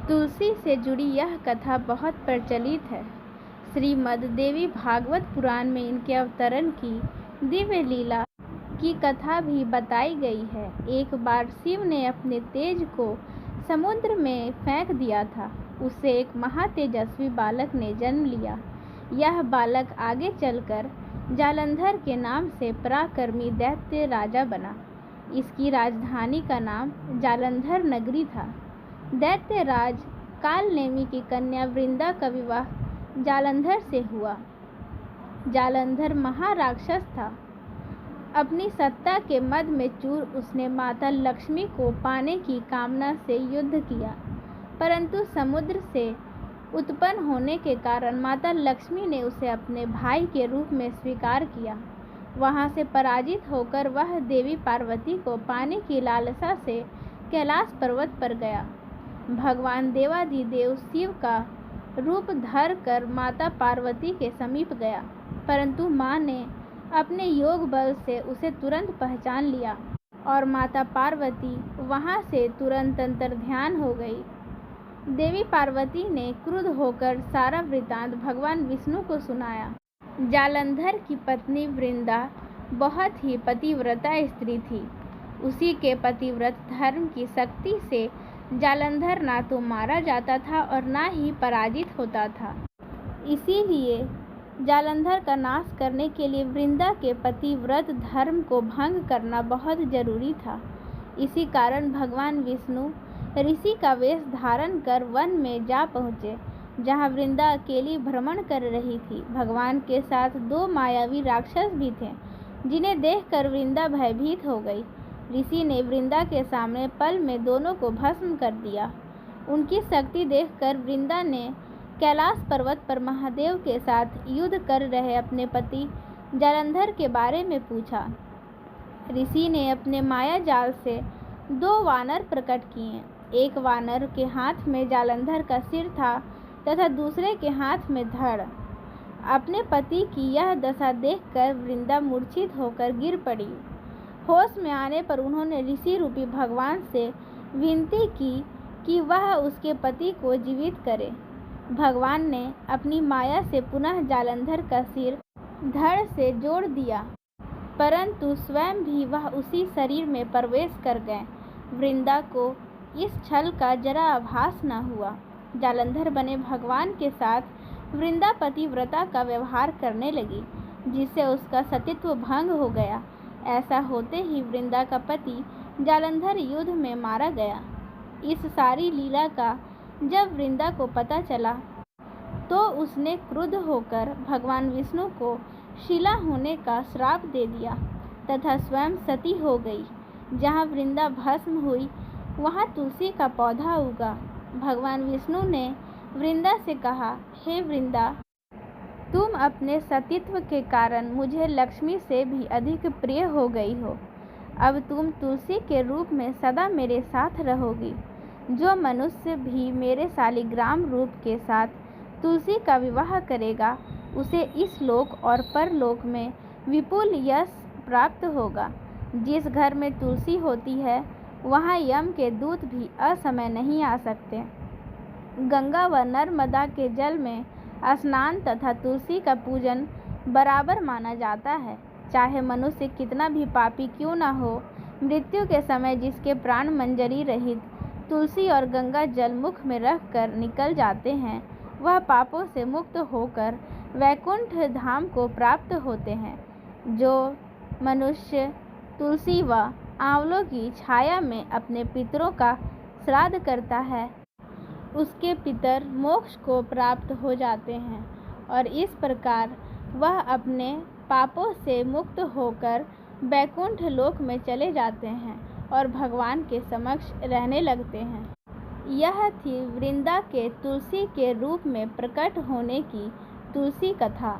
तुलसी से जुड़ी यह कथा बहुत प्रचलित है। श्रीमद् देवी भागवत पुराण में इनके अवतरण की दिव्य लीला की कथा भी बताई गई है। एक बार शिव ने अपने तेज को समुद्र में फेंक दिया था। उससे एक महातेजस्वी बालक ने जन्म लिया। यह बालक आगे चलकर जालंधर के नाम से पराक्रमी दैत्य राजा बना। इसकी राजधानी का नाम जालंधर नगरी था। दैत्य राज कालनेमी की कन्या वृंदा का विवाह जालंधर से हुआ। जालंधर महाराक्षस था। अपनी सत्ता के मद में चूर उसने माता लक्ष्मी को पाने की कामना से युद्ध किया, परंतु समुद्र से उत्पन्न होने के कारण माता लक्ष्मी ने उसे अपने भाई के रूप में स्वीकार किया। वहां से पराजित होकर वह देवी पार्वती को पाने की लालसा से कैलाश पर्वत पर गया। भगवान देवाधिदेव शिव का रूप धर कर माता पार्वती के समीप गया, परंतु मां ने अपने योग बल से उसे तुरंत पहचान लिया और माता पार्वती वहां से तुरंत अंतर्ध्यान हो गई। देवी पार्वती ने क्रुद्ध होकर सारा वृतांत भगवान विष्णु को सुनाया। जालंधर की पत्नी वृंदा बहुत ही पतिव्रता स्त्री थी। उसी के पतिव्रत धर्म की शक्ति से जालंधर ना तो मारा जाता था और ना ही पराजित होता था। इसीलिए जालंधर का नाश करने के लिए वृंदा के पतिव्रत धर्म को भंग करना बहुत जरूरी था। इसी कारण भगवान विष्णु ऋषि का वेश धारण कर वन में जा पहुँचे, जहाँ वृंदा अकेली भ्रमण कर रही थी। भगवान के साथ दो मायावी राक्षस भी थे, जिन्हें देखकर वृंदा भयभीत हो गई। ऋषि ने वृंदा के सामने पल में दोनों को भस्म कर दिया। उनकी शक्ति देखकर वृंदा ने कैलाश पर्वत पर महादेव के साथ युद्ध कर रहे अपने पति जालंधर के बारे में पूछा। ऋषि ने अपने माया जाल से दो वानर प्रकट किए। एक वानर के हाथ में जालंधर का सिर था तथा दूसरे के हाथ में धड़। अपने पति की यह दशा देखकर वृंदा मूर्छित होकर गिर पड़ी। होश में आने पर उन्होंने ऋषि रूपी भगवान से विनती की कि वह उसके पति को जीवित करे। भगवान ने अपनी माया से पुनः जालंधर का सिर धड़ से जोड़ दिया, परंतु स्वयं भी वह उसी शरीर में प्रवेश कर गए। वृंदा को इस छल का जरा आभास न हुआ। जालंधर बने भगवान के साथ वृंदा पतिव्रता का व्यवहार करने लगी, जिससे उसका सतीत्व भंग हो गया। ऐसा होते ही वृंदा का पति जालंधर युद्ध में मारा गया। इस सारी लीला का जब वृंदा को पता चला तो उसने क्रुद्ध होकर भगवान विष्णु को शिला होने का श्राप दे दिया तथा स्वयं सती हो गई। जहाँ वृंदा भस्म हुई वहाँ तुलसी का पौधा उगा। भगवान विष्णु ने वृंदा से कहा, हे वृंदा, तुम अपने सतीत्व के कारण मुझे लक्ष्मी से भी अधिक प्रिय हो गई हो। अब तुम तुलसी के रूप में सदा मेरे साथ रहोगी। जो मनुष्य भी मेरे शालिग्राम रूप के साथ तुलसी का विवाह करेगा, उसे इस लोक और परलोक में विपुल यश प्राप्त होगा। जिस घर में तुलसी होती है वहाँ यम के दूत भी असमय नहीं आ सकते। गंगा व नर्मदा के जल में स्नान तथा तुलसी का पूजन बराबर माना जाता है। चाहे मनुष्य कितना भी पापी क्यों न हो, मृत्यु के समय जिसके प्राण मंजरी रहित तुलसी और गंगा जल मुख में रख कर निकल जाते हैं, वह पापों से मुक्त होकर वैकुंठ धाम को प्राप्त होते हैं। जो मनुष्य तुलसी व आंवलों की छाया में अपने पितरों का श्राद्ध करता है, उसके पितर मोक्ष को प्राप्त हो जाते हैं और इस प्रकार वह अपने पापों से मुक्त होकर वैकुंठ लोक में चले जाते हैं और भगवान के समक्ष रहने लगते हैं। यह थी वृंदा के तुलसी के रूप में प्रकट होने की तुलसी कथा।